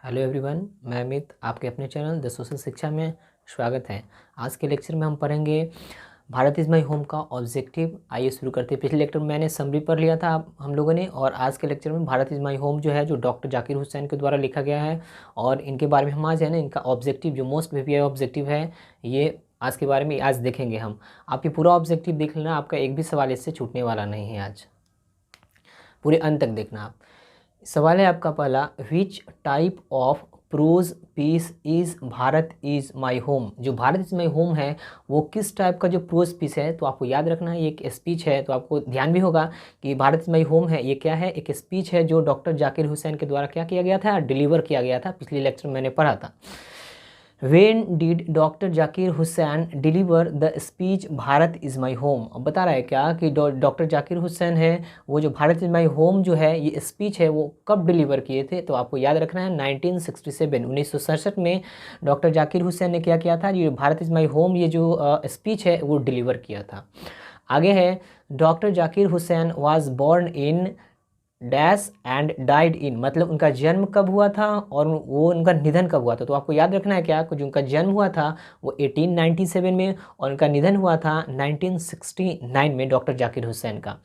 Hello everyone, मैं अमित आपके अपने चैनल द सोशल शिक्षा में स्वागत है। आज के लेक्चर में हम पढ़ेंगे भारत इज़ माई होम का ऑब्जेक्टिव। आइए शुरू करते हैं। पिछले लेक्चर में मैंने समरी पढ़ लिया था हम लोगों ने, और आज के लेक्चर में भारत इज़ माई होम जो है, जो डॉक्टर जाकिर हुसैन के द्वारा लिखा गया है, और इनके बारे में हम आज है ना, इनका ऑब्जेक्टिव जो मोस्ट वीपीआई ऑब्जेक्टिव है, ये आज के बारे में आज देखेंगे हम। आपकी पूरा ऑब्जेक्टिव देख लेना, आपका एक भी सवाल इससे छूटने वाला नहीं है। आज पूरे अंत तक देखना आप। सवाल है आपका पहला, which type of prose piece is Bharat is my home. जो भारत इज़ माई होम है वो किस टाइप का जो प्रोज पीस है, तो आपको याद रखना है ये एक स्पीच है। तो आपको ध्यान भी होगा कि भारत इज़ माई होम है, ये क्या है, एक स्पीच है जो डॉक्टर जाकिर हुसैन के द्वारा क्या किया गया था, डिलीवर किया गया था। पिछले लेक्चर में मैंने पढ़ा था। When did doctor Zakir Hussain deliver the speech Bharat is my home. अब बता रहा है क्या कि डॉक्टर जाकिर हुसैन है वो जो भारत इज़ माई होम जो है ये स्पीच है वो कब डिलीवर किए थे। तो आपको याद रखना है 1967 1967 में डॉक्टर जाकिर हुसैन ने क्या किया था, ये भारत इज़ माई होम ये जो स्पीच है वो डिलीवर किया था। आगे है, doctor Zakir Hussain was born in dash and died in, मतलब उनका जन्म कब हुआ था और वो उनका निधन कब हुआ था। तो आपको याद रखना है क्या, जो उनका जन्म हुआ था वो 1897 में और उनका निधन हुआ था 1969 में डॉक्टर जाकिर हुसैन का।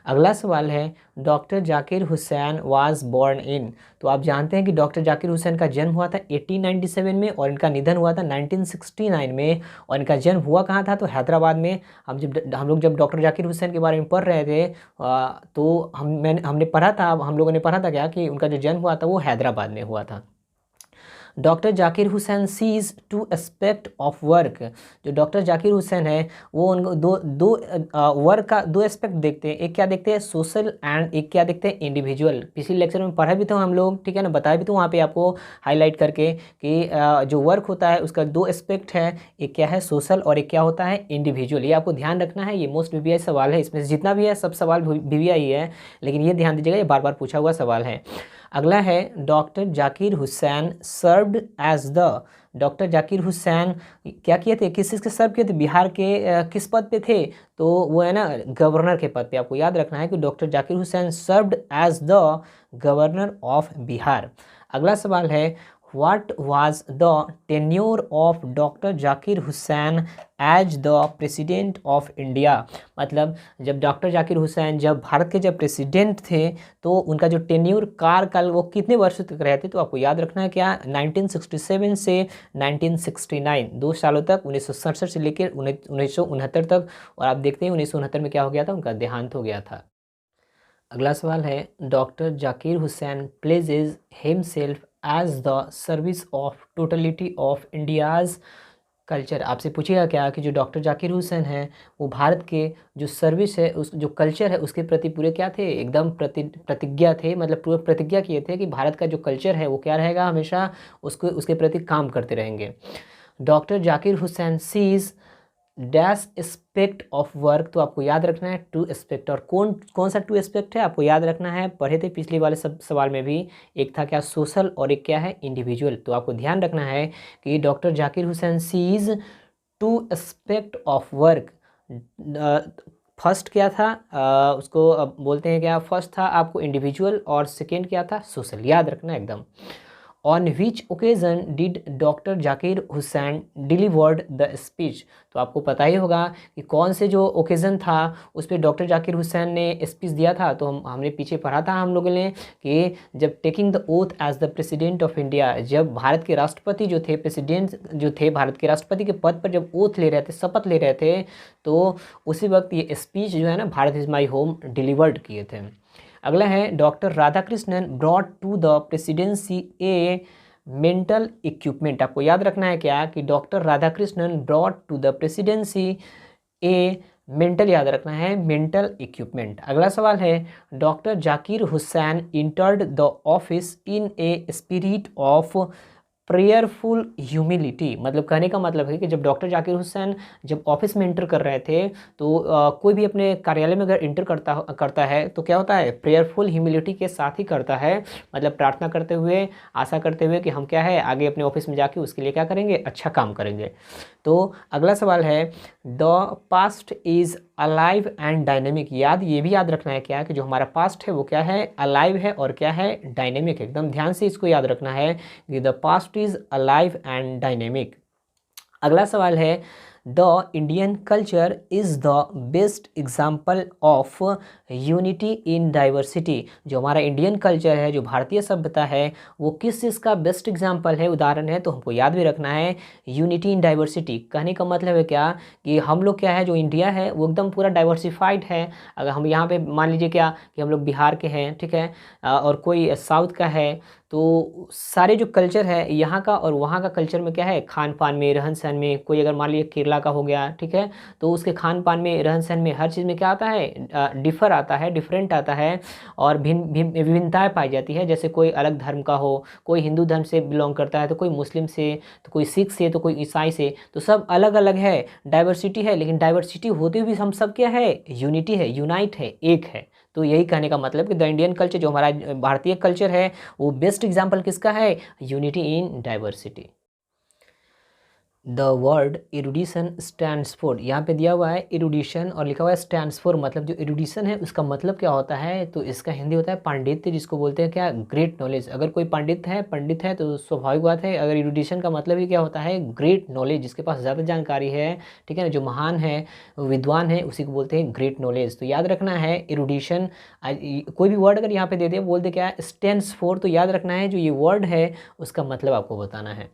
अगला सवाल है, doctor Zakir Hussain was born in. तो आप जानते हैं कि डॉक्टर जाकिर हुसैन का जन्म हुआ था 1897 में और इनका निधन हुआ था 1969 में। और इनका जन्म हुआ कहाँ था, तो हैदराबाद में। हम लोग जब डॉक्टर जाकिर हुसैन के बारे में पढ़ रहे थे तो हमने पढ़ा था, हम लोगों ने पढ़ा था क्या कि उनका जो जन्म हुआ था वो हैदराबाद में हुआ था। Doctor Zakir Hussain sees two aspect of work. जो डॉक्टर जाकिर हुसैन है वो उनको दो वर्क का दो एस्पेक्ट देखते हैं। एक क्या देखते हैं, सोशल, एंड एक क्या देखते हैं, इंडिविजुअल। पिछले लेक्चर में पढ़ा भी था हम लोग, ठीक है ना, बताया भी था वहाँ पे आपको हाईलाइट करके कि जो वर्क होता है उसका दो एस्पेक्ट है, एक क्या है सोशल और एक क्या होता है इंडिविजुअल। ये आपको ध्यान रखना है, ये मोस्ट वीवीआई सवाल है। इसमें जितना भी है सब सवाल वीवीआई है, लेकिन ये ध्यान दीजिएगा ये बार बार पूछा हुआ सवाल है। अगला है, doctor Zakir Hussain served as the. Doctor Zakir Hussain क्या किए थे, किस चीज़ के सर्व किए थे, बिहार के किस पद पे थे, तो वो है ना गवर्नर के पद पे। आपको याद रखना है कि doctor Zakir Hussain served as the governor of Bihar. अगला सवाल है, what was the tenure of doctor Zakir Hussain as the president of India. मतलब जब डॉक्टर जाकिर हुसैन जब भारत के जब प्रेसिडेंट थे तो उनका जो टेन्योर कार्यकाल वो कितने वर्षों तक रहे थे। तो आपको याद रखना है क्या, 1967 से 1969, 2 सालों तक, 1967 से लेकर 1969 तक। और आप देखते हैं 1969 में क्या हो गया था, उनका देहांत हो गया था। अगला सवाल है, doctor Zakir Hussain pledges himself as the service of totality of India's culture. आपसे पूछेगा क्या कि जो डॉक्टर जाकिर हुसैन है वो भारत के जो सर्विस है, उस जो कल्चर है उसके प्रति पूरे क्या थे, एकदम प्रतिज्ञा थे। मतलब पूरे प्रतिज्ञा किए थे कि भारत का जो कल्चर है वो क्या रहेगा, हमेशा उसको उसके प्रति काम करते रहेंगे। Doctor Zakir Hussain sees dash aspect of work. तो आपको याद रखना है टू एस्पेक्ट, और कौन कौन सा टू एस्पेक्ट है आपको याद रखना है, पढ़े थे पिछले वाले सब सवाल में भी। एक था क्या सोशल और एक क्या है इंडिविजुअल। तो आपको ध्यान रखना है कि doctor Zakir Hussain sees two aspect of work. First क्या था, उसको बोलते हैं क्या, फर्स्ट था आपको इंडिविजुअल और सेकेंड क्या था, सोशल। याद रखना एकदम। On which occasion did doctor Zakir Hussain delivered the speech. तो आपको पता ही होगा कि कौन से जो ओकेज़न था उस पर डॉक्टर जाकिर हुसैन ने स्पीच दिया था। तो हमने पीछे पढ़ा था हम लोगों ने कि जब taking the oath as the president of India, जब भारत के राष्ट्रपति जो थे, प्रेसिडेंट जो थे भारत के राष्ट्रपति के पद पर जब ओथ ले रहे थे, शपथ ले रहे थे, तो उसी वक्त ये स्पीच जो है ना Bharat is my home delivered किए थे। अगला है, doctor Radhakrishnan brought to the presidency a mental equipment. आपको याद रखना है क्या कि doctor Radhakrishnan brought to the presidency a mental, याद रखना है मेंटल इक्विपमेंट। अगला सवाल है, doctor Zakir Hussain entered the office in a spirit of prayerful humility. मतलब कहने का मतलब है कि जब डॉक्टर जाकिर हुसैन जब ऑफिस में इंटर कर रहे थे तो कोई भी अपने कार्यालय में अगर इंटर करता है तो क्या होता है, प्रेयरफुल ह्यूमिलिटी के साथ ही करता है। मतलब प्रार्थना करते हुए, आशा करते हुए कि हम क्या है आगे अपने ऑफिस में जाके उसके लिए क्या करेंगे, अच्छा काम करेंगे। तो अगला सवाल है, the past is alive and dynamic. ये भी याद रखना है क्या कि जो हमारा पास्ट है वो क्या है, अलाइव है और क्या है, डायनेमिक। एकदम ध्यान से इसको याद रखना है कि the past is alive and dynamic. अगला सवाल है, the Indian culture is the best example of unity in diversity. जो हमारा इंडियन कल्चर है, जो भारतीय सभ्यता है, वो किस चीज़ का बेस्ट एग्जाम्पल है, उदाहरण है, तो हमको याद भी रखना है यूनिटी इन डाइवर्सिटी। कहने का मतलब है क्या कि हम लोग क्या है, जो इंडिया है वो एकदम पूरा डाइवर्सिफाइड है। अगर हम यहाँ पे मान लीजिए क्या कि हम लोग बिहार के हैं, ठीक है, और कोई साउथ का है, तो सारे जो कल्चर है यहाँ का और वहाँ का कल्चर में क्या है, खान पान में, रहन सहन में, कोई अगर मान लीजिए केरला का हो गया, ठीक है, तो उसके खान पान में, रहन सहन में, हर चीज़ में क्या आता है, डिफर आता है, डिफरेंट आता है और भिन्न विभिन्नताएँ पाई जाती है। जैसे कोई अलग धर्म का हो, कोई हिंदू धर्म से बिलोंग करता है, तो कोई मुस्लिम से, तो कोई सिख से, तो कोई ईसाई से, तो सब अलग अलग है, डाइवर्सिटी है। लेकिन डाइवर्सिटी होते हुए भी हम सब क्या है, यूनिटी है, यूनाइट है, एक है। तो यही कहने का मतलब कि द इंडियन कल्चर, जो हमारा भारतीय कल्चर है, वो बेस्ट एग्जाम्पल किसका है, unity in diversity. The word erudition stands for, यहाँ पे दिया हुआ है एरुडिशन और लिखा हुआ है स्टैंड्स फॉर, मतलब जो एरुडिशन है उसका मतलब क्या होता है, तो इसका हिंदी होता है पांडित्य, जिसको बोलते हैं क्या, ग्रेट नॉलेज। अगर कोई पंडित है तो स्वाभाविक बात है, अगर एरुडिशन का मतलब ही क्या होता है, ग्रेट नॉलेज, जिसके पास ज़्यादा जानकारी है, ठीक है ना, जो महान है, विद्वान है, उसी को बोलते हैं ग्रेट नॉलेज। तो याद रखना है एरुडिशन, कोई भी वर्ड अगर यहाँ पे दे दे, बोल दे क्या, स्टैंड्स फॉर, तो याद रखना है जो ये वर्ड है उसका मतलब आपको बताना है।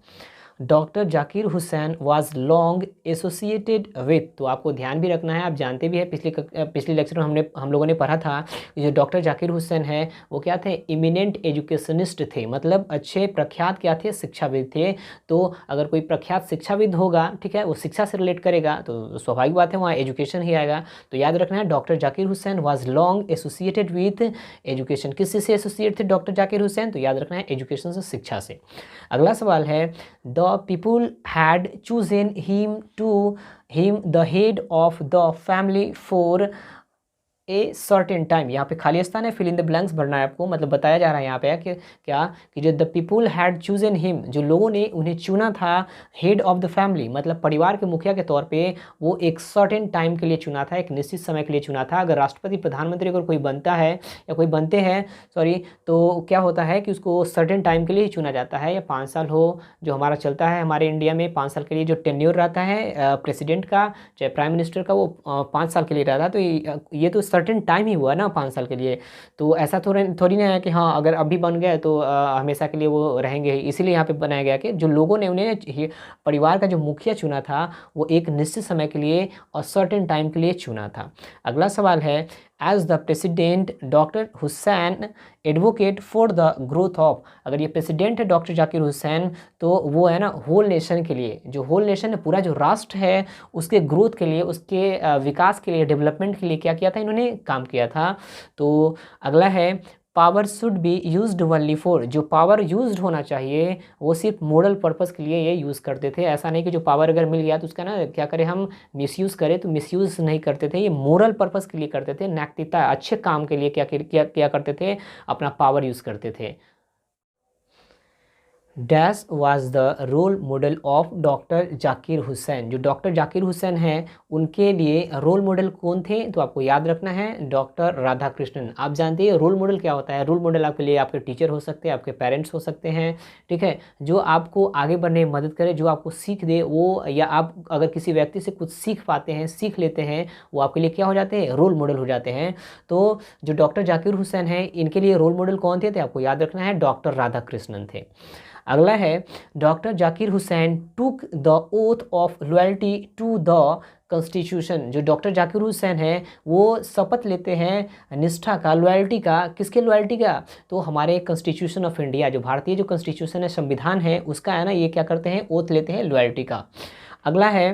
Doctor Zakir Hussain was long associated with, तो आपको ध्यान भी रखना है, आप जानते भी हैं, पिछले लेक्चर में हम लोगों ने पढ़ा था कि जो डॉक्टर जाकिर हुसैन है वो क्या थे, इमिनेंट एजुकेशनिस्ट थे, मतलब अच्छे प्रख्यात क्या थे, शिक्षाविद थे। तो अगर कोई प्रख्यात शिक्षाविद होगा, ठीक है, वो शिक्षा से रिलेट करेगा, तो स्वाभाविक बात है वहाँ एजुकेशन ही आएगा। तो याद रखना है doctor Zakir Hussain was long associated with education. किस से एसोसिएट थे डॉक्टर जाकिर हुसैन, तो याद रखना है एजुकेशन से, शिक्षा से। अगला सवाल है, the people had chosen him the head of the family for a certain time. यहाँ पे खाली स्थान है, फिल इन द ब्लैंक्स भरना है आपको, मतलब बताया जा रहा है यहाँ पे कि क्या कि जो the people had chosen him, जो लोगों ने उन्हें चुना था, हेड ऑफ द फैमिली, मतलब परिवार के मुखिया के तौर पे, वो एक सर्टेन टाइम के लिए चुना था, एक निश्चित समय के लिए चुना था। अगर राष्ट्रपति प्रधानमंत्री अगर कोई बनता है या कोई बनते हैं तो क्या होता है कि उसको सर्टेन टाइम के लिए ही चुना जाता है, या 5 साल हो, जो हमारा चलता है हमारे इंडिया में 5 साल के लिए जो टेन्योर रहता है प्रेसिडेंट का, चाहे प्राइम मिनिस्टर का, वो 5 साल के लिए रहता है। तो ये तो सर्टेन टाइम ही हुआ ना 5 साल के लिए, तो ऐसा थोड़ी ना है कि हाँ अगर अभी बन गए तो हमेशा के लिए वो रहेंगे ही। इसीलिए यहाँ पे बनाया गया कि जो लोगों ने उन्हें परिवार का जो मुखिया चुना था वो एक निश्चित समय के लिए और सर्टेन टाइम के लिए चुना था। अगला सवाल है, as the president doctor Hussain advocate for the growth of, अगर ये प्रेसिडेंट है डॉक्टर जाकिर हुसैन, तो वो है ना होल नेशन के लिए, जो होल नेशन है, पूरा जो राष्ट्र है, उसके ग्रोथ के लिए, उसके विकास के लिए, डेवलपमेंट के लिए क्या किया था, इन्होंने काम किया था। तो अगला है, power should be used only for, जो पावर यूज्ड होना चाहिए वो सिर्फ मोरल पर्पस के लिए ये यूज़ करते थे। ऐसा नहीं कि जो पावर अगर मिल गया तो उसका ना क्या करें हम, मिसयूज़ करें, तो मिसयूज़ नहीं करते थे, ये मोरल पर्पस के लिए करते थे, नैतिकता, अच्छे काम के लिए क्या करते थे, अपना पावर यूज़ करते थे। Dash was the role model of doctor Zakir Hussain, जो डॉक्टर जाकिर हुसैन हैं उनके लिए रोल मॉडल कौन थे, तो आपको याद रखना है डॉक्टर राधाकृष्णन। आप जानते हैं रोल मॉडल क्या होता है, रोल मॉडल आपके लिए आपके टीचर हो सकते हैं, आपके पेरेंट्स हो सकते हैं, ठीक है, जो आपको आगे बढ़ने में मदद करे, जो आपको सीख दे, वो, या आप अगर किसी व्यक्ति से कुछ सीख पाते हैं, सीख लेते हैं, वो आपके लिए क्या हो जाते हैं, रोल मॉडल हो जाते हैं। तो जो डॉक्टर जाकिर हुसैन हैं इनके लिए रोल मॉडल कौन थे, तो आपको याद रखना है डॉक्टर राधाकृष्णन थे। अगला है, doctor Zakir Hussain took the oath of loyalty to the constitution, जो डॉक्टर जाकिर हुसैन है वो शपथ लेते हैं निष्ठा का, लॉयल्टी का, किसके लॉयल्टी का, तो हमारे कॉन्स्टिट्यूशन ऑफ इंडिया, जो भारतीय जो कॉन्स्टिट्यूशन है, संविधान है, उसका है ना, ये क्या करते हैं, ओथ लेते हैं लॉयल्टी का। अगला है,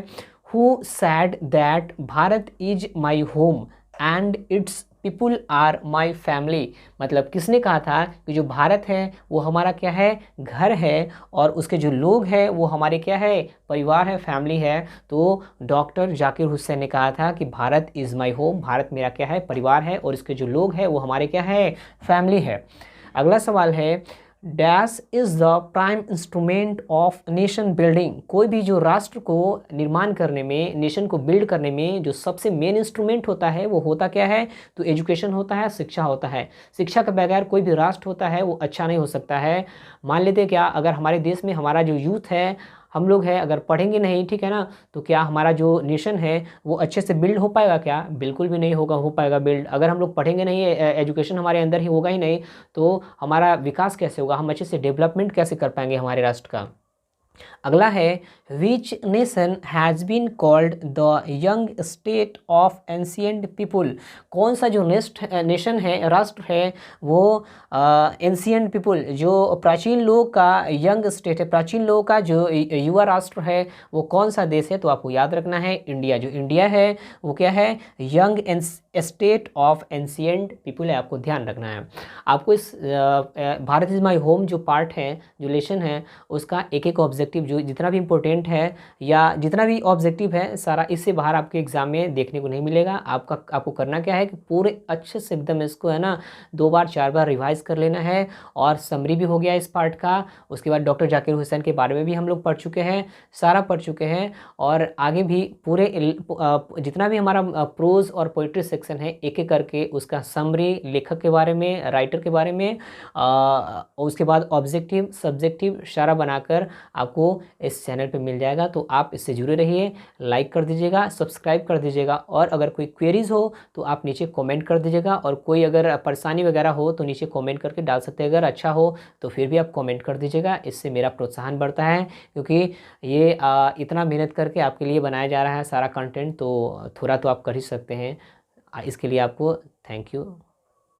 who said that Bharat is my home and its people are my family, मतलब किसने कहा था कि जो भारत है वो हमारा क्या है, घर है, और उसके जो लोग हैं वो हमारे क्या है, परिवार है, फैमिली है। तो डॉक्टर जाकिर हुसैन ने कहा था कि Bharat is my home, Bharat मेरा क्या है, परिवार है, और इसके जो लोग हैं वो हमारे क्या है, फैमिली है। अगला सवाल है, dash is the prime instrument of nation building. कोई भी जो राष्ट्र को निर्माण करने में, नेशन को बिल्ड करने में जो सबसे मेन इंस्ट्रूमेंट होता है वो होता क्या है? तो एजुकेशन होता है, शिक्षा होता है। शिक्षा के बगैर कोई भी राष्ट्र होता है वो अच्छा नहीं हो सकता है। मान लेते क्या, अगर हमारे देश में हमारा जो यूथ है, हम लोग हैं, अगर पढ़ेंगे नहीं, ठीक है ना, तो क्या हमारा जो नेशन है वो अच्छे से बिल्ड हो पाएगा? क्या बिल्कुल भी नहीं होगा, हो पाएगा बिल्ड। अगर हम लोग पढ़ेंगे नहीं, एजुकेशन हमारे अंदर ही होगा ही नहीं, तो हमारा विकास कैसे होगा? हम अच्छे से डेवलपमेंट कैसे कर पाएंगे हमारे राष्ट्र का? अगला है, which nation has been called the young state of ancient people. कौन सा जो नेशन है, राष्ट्र है, वो एंशियंट पीपुल, जो प्राचीन लोगों का यंग स्टेट है, प्राचीन लोगों का जो युवा राष्ट्र है, वो कौन सा देश है? तो आपको याद रखना है इंडिया। जो इंडिया है वो क्या है? Young state of ancient people है, आपको ध्यान रखना है। आपको इस भारत इज माई होम जो पार्ट है, जो लेसन है, उसका एक एक ऑब्जेक्टिव जो जितना भी इंपॉर्टेंट है या जितना भी ऑब्जेक्टिव है सारा, इससे बाहर आपके एग्जाम में देखने को नहीं मिलेगा। आपको करना क्या है कि पूरे अच्छे से एकदम इसको है ना 2 बार 4 बार रिवाइज कर लेना है। और समरी भी हो गया इस पार्ट का। उसके बाद डॉक्टर जाकिर हुसैन के बारे में भी हम लोग पढ़ चुके हैं, सारा पढ़ चुके हैं। और आगे भी पूरे जितना भी हमारा प्रोज और पोइट्री सेक्शन है, एक एक करके उसका समरी, लेखक के बारे में, राइटर के बारे में, उसके बाद ऑब्जेक्टिव, सब्जेक्टिव सारा बनाकर आपको इस चैनल पे मिल जाएगा। तो आप इससे जुड़े रहिए, लाइक कर दीजिएगा, सब्सक्राइब कर दीजिएगा। और अगर कोई क्वेरीज हो तो आप नीचे कमेंट कर दीजिएगा। और कोई अगर परेशानी वगैरह हो तो नीचे कमेंट करके डाल सकते हैं। अगर अच्छा हो तो फिर भी आप कमेंट कर दीजिएगा, इससे मेरा प्रोत्साहन बढ़ता है। क्योंकि ये इतना मेहनत करके आपके लिए बनाया जा रहा है सारा कंटेंट, तो थोड़ा तो आप कर ही सकते हैं। इसके लिए आपको थैंक यू।